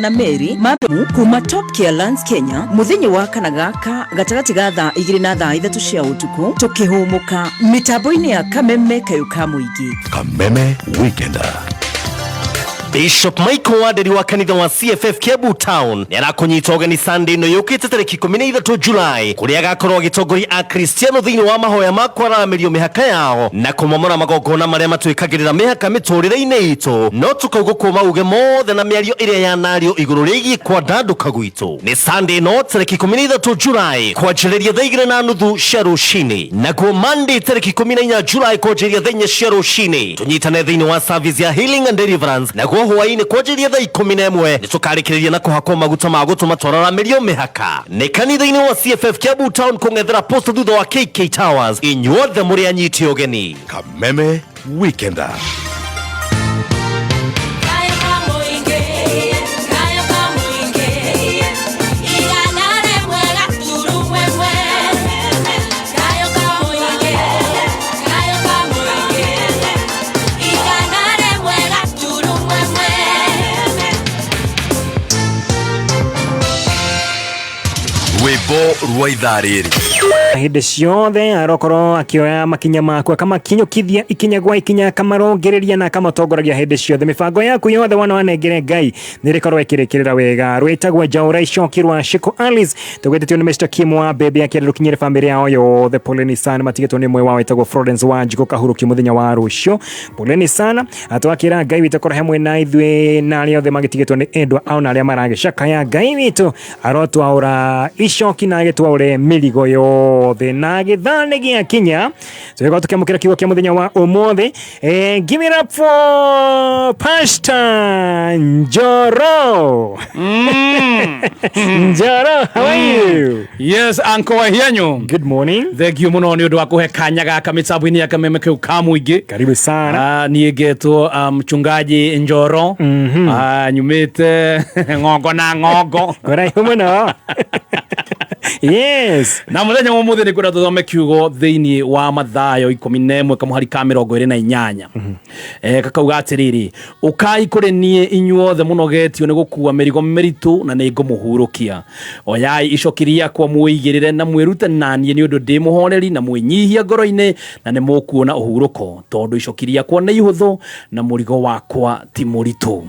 na Mary Mabu kuma Top Care Lands Kenya muthinyi wa kana gaka gatagati ga thaa 2 na thaa 3 cia utuku tukihumuka mitambo-ini ya Kameme Kayuka Muingi Kameme Weekender. Bishop Michael Waderi wa kanitha wa CFF Kiambu Town ni arakunyita ugeni Sunday no yukite tariki 13 Julai kuria agakorwo agitongoria a Kristiano thiini wa mahoya ma kwaramirio mihaka yao na kumomora magongona maria matwikagirira mihaka miturire-ini itu no tukauga kuma uge mothe na miario iria yanario iguru riigi kwa ndanduka gwitu ni Sunday no tariki 13 Julai kwanjiriria thaa 2:30 cia rucini naguo Monday tariki 14 Julai kwanjiriria thaa 4 cia rucini tunyitane thiini wa service ya Healing and Deliverance naguo hwaini kwanjiriria thaa 11 ni tukarikiriria na kuhakwo maguta ma gutuma twararamirio mihaka ni kanitha-ini wa CFF Kiambu Town kungethera post thutha wa KK Towers inyuothe muri anyiti ugeni Kameme Weekender. Rwimbo rwa ithaa riri hindi ciothe arokorwo akioya makinya makwa kama kinyukithia ikinya gwa ikinya kamarongereria na kamatongoragia hindi ciothe mibango yaku yothe wana wanengere Ngai nirikorwo ikirikirira wega rwitagwa Jaura icokirwa Shiko Alice tugwetetio ni Mr. Kim wa bebe akirira kinyire family yao yothe poleni sana matigetwo ni mwe wao witagwa Florence Wanjiko kahuruki muthenya wa rucio poleni sana atwakira Ngai witakora hamwe na ithwe na aria othe magitigetwo ni endwa au na aria maragicaka ya Ngai witu arotwaura icoki na agitwaure mirigo yothe na githane gia kinya twego tukemukira kigo kia muthenya wa umothe give it up for Pastor Njoro. Njoro, how are you? Yes, Uncle Wahianyo. Good morning. Thank you muno ni undu wa kuhe kanya gaka mitambo-ini ya Kameme Kayuka Muingi. Karibu sana. Niĩ ngetwo mchungaji Njoro. Nyumite ngongo na ngongo. Koraihu muno. Yes. Na muthenya wa muthi ni kwenda tuthome kiugo thiini wa Mathayo 11 kamuhari ka 28. Kakauga atiriri ukai kuri nie inyuothe munogetio ni gukua mirigo miritu na ni ngumuhurukia oyai icokiria kwa muigirire na mwirute nanie ni undu ndi muhoreri na mwinyihia ngoro-ini na ni mukuona uhuruko tondu icokiria kwa ni ihuthu na murigo wakwa ti muritu.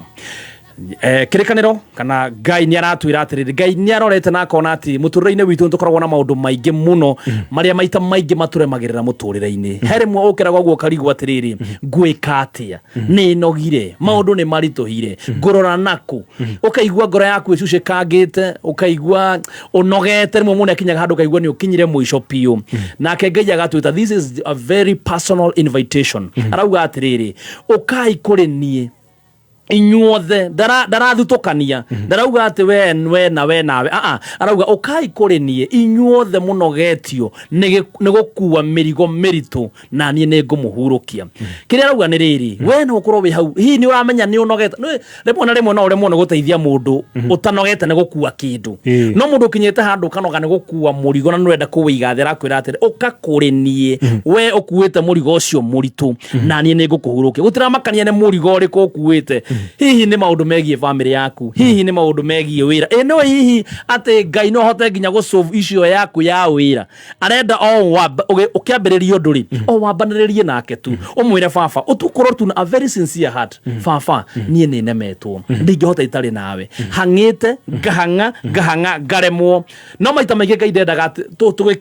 Kirikaniro kana Ngai ni aratwira atiriri Ngai ni arorete na akona ati muturire-ini witu tukoragwo na maundu maingi muno maria maita maingi maturemagirira muturire-ini herimwe ukiragwo guo karigwo atiriri ngwika atia ni nogire maundu ni marituhire ngorora naku ukaigwa ngoro yaku icucikangite ukaigwa unogete rimwe muno akinyaga handu kaigwa ni ukinyire mwisho piu nake Ngai agatwita this is a very personal invitation arauga atiriri ukai kuri nie inyuothe darathutukania darauga ati we nawe arauga ukai kuri nie inyuothe munogetio ni gukua mirigo miritu na nie ni ngumuhurukia kiria arauga ni riri we no ukorwo wi hau hi ni uramenya ni unogete rimwe na rimwe no uremwo ni guteithia mundu utanogete ni gukua kindu no mundu kinyete handu kanoga ni gukua murigo na nurenda kuwiga thera kwira ati uka kuri nie we ukuite murigo ucio muritu na nie ni ngukuhurukia gutiramakania ni murigo uriku ukuite hihi ni maundu megie family yaku hihi ni maundu megie wira no hihi ate Ngai no hote nginya go solve issue yaku ya wira arenda ukiambiririo nduri wambaniririe nake tu umwire baba utukorwo tu na a very sincere heart baba nie ni nemetwo ndingihota itari nawe hangite ngahanga ngaremwo no maita maingi Ngai ndendaga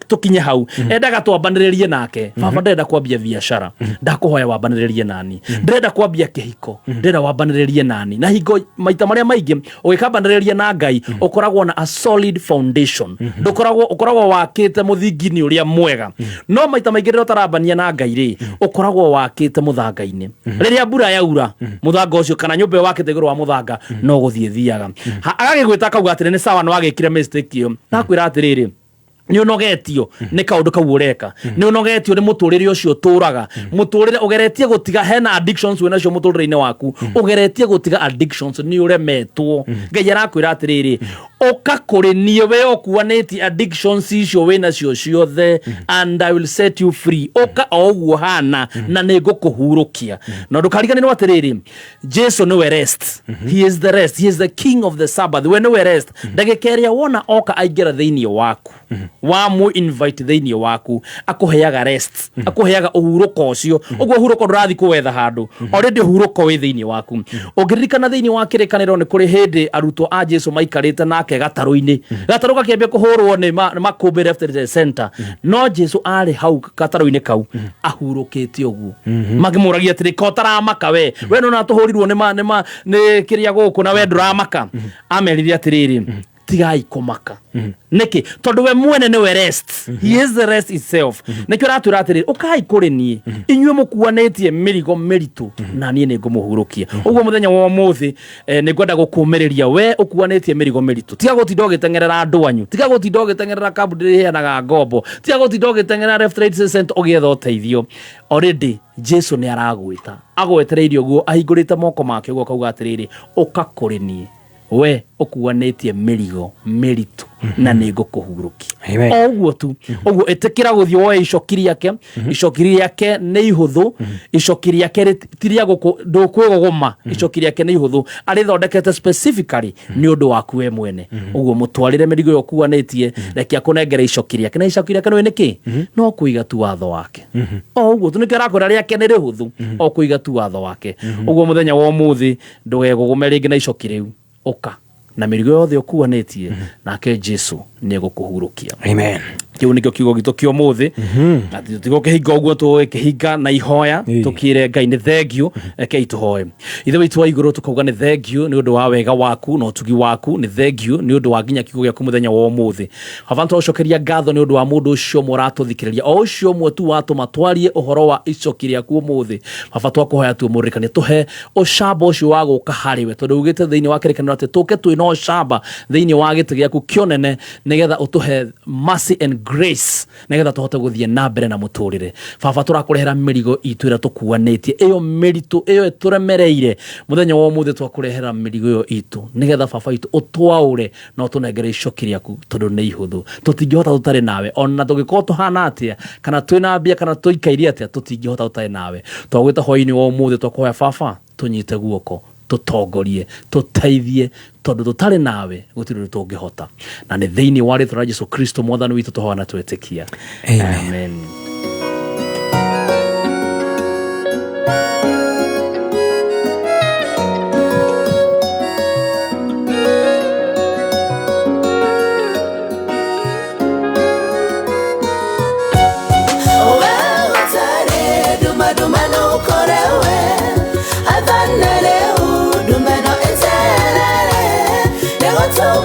tukinye hau endaga twambaniririe nake baba ndenda kwambia biashara ndakuhoya wambaniririe nani ndenda kwambia kihiko ndenda wambaniririe nani na higo maita maria maingi ugikambaniriria na Ngai ukoragwo na a solid foundation ukoragwo wakite muthingini uria mwega no maita maingi rero tarabania na Ngai ri ukoragwo wakite muthanga-ini riria mbura yaura muthanga ucio kana nyumba wakite iguru wa muthanga no guthie thiaga agagigwita kauga atire ni sawa no agikire mistake iyo nakwira atiriri ni unogetio ni kaundu kau ureka ni unogetio ni muturire ucio turaga muturire ugeretie gutiga hena addictions wena cio muturire-ini waku ugeretie gutiga addictions ni uremetwo Ngai arakwira atiriri oka kuri nie we okuaneti addictions icio wina cio ciothe and I will set you free. Oka oguo hana na nigukuhurukia. Na ndukariganirwo atiriri, Jesu niwe rest. He is the rest. He is the king of the Sabbath. We niwe rest. Ndagikeria wona oka aingira thiini waku. Wa mu invite thiini waku akuheaga rest. Akuheaga uhuruko ucio. Uguo uhuruko ndurathi kuwetha handu. Already uhuruko wi thiini waku. Ugiririkana thiini wa kirikaniro ni kuri hindi arutwo a Jesu maikarite nake gataru-ini. Gataru gakiambia kuhurwo ni makumbi left center. No Jesu ari hau gataru-ini kau ahurukite uguo. Magimuragia atiri kotaramaka we no natuhurirwo ni kiria guku na we nduramaka. Amerire atiriri tigai kumaka. Niki tondu we mwene ni we rest. He is the rest itself. Nikyo ratura atiriri ukai kuri nie inywe mukuanetie mirigo miritu na nie ni ngumuhurukia. Uguo muthenya wa muthi ni ngwenda gukumiriria we ukuanetie mirigo miritu. Tiga gutinda ugitengerera andu anyu. Tiga gutinda ugitengerera kabudi heanaga ngombo. Tiga gutinda ugitengerera left right center ugietha uteithio. Already Jesu ni aragwita. Agwetereirio guo ahingurite moko make guo kauga atiriri uka kuri nie we ukuanetie mirigo miritu na nigukuhurukia. Oguo tu oguo etekira guthio we icokiri yake. Icokiri yake ni ihuthu. Icokiri yake tiria guku ndukwigogoma. Icokiri yake ni ihuthu arithondekete specifically ni undu waku we mwene. Oguo mutwarire mirigo yo kuanetie reke akunengere icokiri yake. Na icokiri yake no niki no kuiga tu watho wake. Oguo tu nikira kora yake ni rihuthu o kuiga tu watho wake. Oguo muthenya wa umuthi ndugegogome ringi na icokiri u oka na mirigo yothe okuanetie nake Jesu ni gukuhurukia. Amen. Kiu nikyo kiugo gitu kio muthi ati tigo kihinga uguo tu kihinga na ihoya tukire Ngai ni thengio eke ituhoe. Ithe witu wa iguru tukauga ni thengio ni undu wa wega waku no tugi waku. Ni thengio ni undu wa nginya kiugo gyaku muthenya wa umuthi. Havanto cokeria ngatho ni undu wa mundu ucio muratuthikiriria o ucio mwe tu watu matwarie uhoro wa icokiria ku umuthi. Havanto kuhoya tu murikane tuhe ucamba ucio wa guka hariwe tondu ugite thiini wa kirikaniro ati tuke tu ino ucamba thiini wa giti gyaku kionene nigetha utuhe mercy and grace nigetha tuhote guthie na mbere na muturire. Baba turakurehera mirigo itu ira tukuanetie iyo miritu iyo turemereire muthenya wa umuthi twakurehera mirigo iyo itu nigetha baba itu utwaure no tunengere icokiri yaku tondu ni ihuthu. Tutingihota tutari nawe ona tugiko tuhana atia kana twina mbia kana tuikairie atia tutingihota tutari nawe. Twagwita hoini wa umuthi twakuhoya baba tunyite guoko tutongorie tuteithie tondu tutari nawe gutiri tungihota. Na ni thiini wa ritwa rĩa Jesu Kristo mwathani witu tuhoana twetikia. Amen.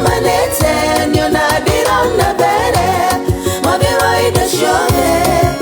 Manete, nyo na dira na bere, mabe wa ida shove.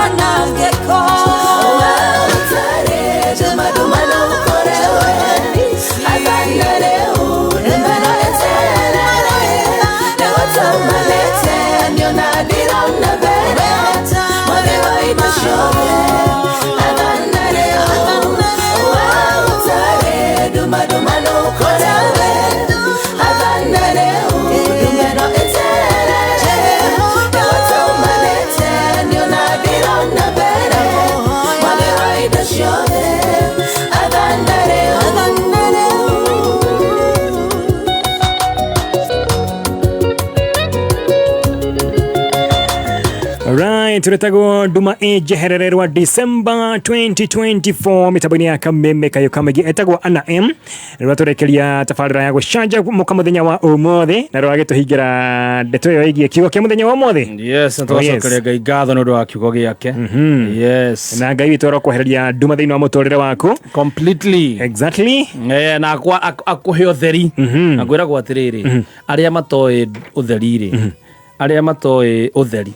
wanangeko utare duma duma no korewe aganare udumero etere newatambalete nyonadira nabere mwarewa idashove aganare utare duma duma no korewe aganare udumero etere newatambalete nyonadira nabere mwarewa idashove aganare Alright, turetagwo nduma ejeherererwa December 2024 mitaboni ya kameme kayo kamegi etagwo Ana M rwa turekeria tafarira ya gucanja muka muthenya wa umuthi na rwa gituhingira ndeto yo igie kiugo kia muthenya wa umuthi. Yes, ntocokeria Ngai ngatho ni undu wa kiugo giake. Yes, na Ngai witu rokwehereria nduma thiini wa muturire waku completely. Exactly. Na akuhe utheri na gwira gwa atiriri aria matoi utheri aria matoi utheri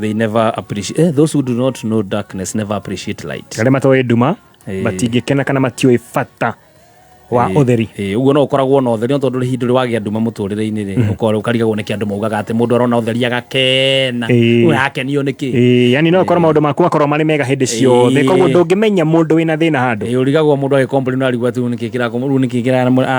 they never appreciate those who do not know darkness never appreciate light. Aria matoi nduma batingikena kana matioi fata wa utheri. Uguo no ukoragwo na utheri tondu hindu ri wagia nduma muturire-ini ri ukarigagwo ni kiandu maugaga ati mundu arona utheri agakena we akenio niki yani no ukora maundu maku akorwo mari mega hindi ciothe koguo ndungimenya mundu wina thina handu urigagwo mundu agi complain arigwa tu nikikira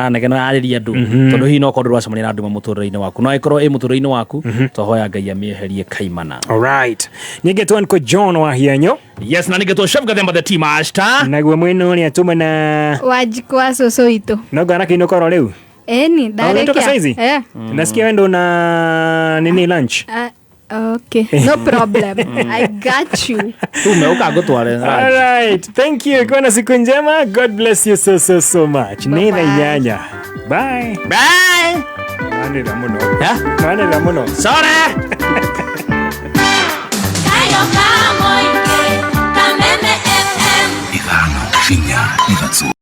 anegena ariria andu tondu hihi no korwo rwacemania na nduma muturire-ini waku no ikorwo muturire-ini waku tohoya Ngai amieherie kaimana. Alright, ningetwa nko John wa Hianyo. Yes, na ningetwa Chef Gathemba the team ashta naguo mwino ni atuma na wajikwa soso itu no gana kino koro leo ni darekia nasikia wendo na nini lunch. Okay, no problem. I got you. Tumeuka gutware. All right, thank you. Kwa na siku njema. God bless you so much. Nina nyanya. Bye. Bye. Nani ramuno. Sorry.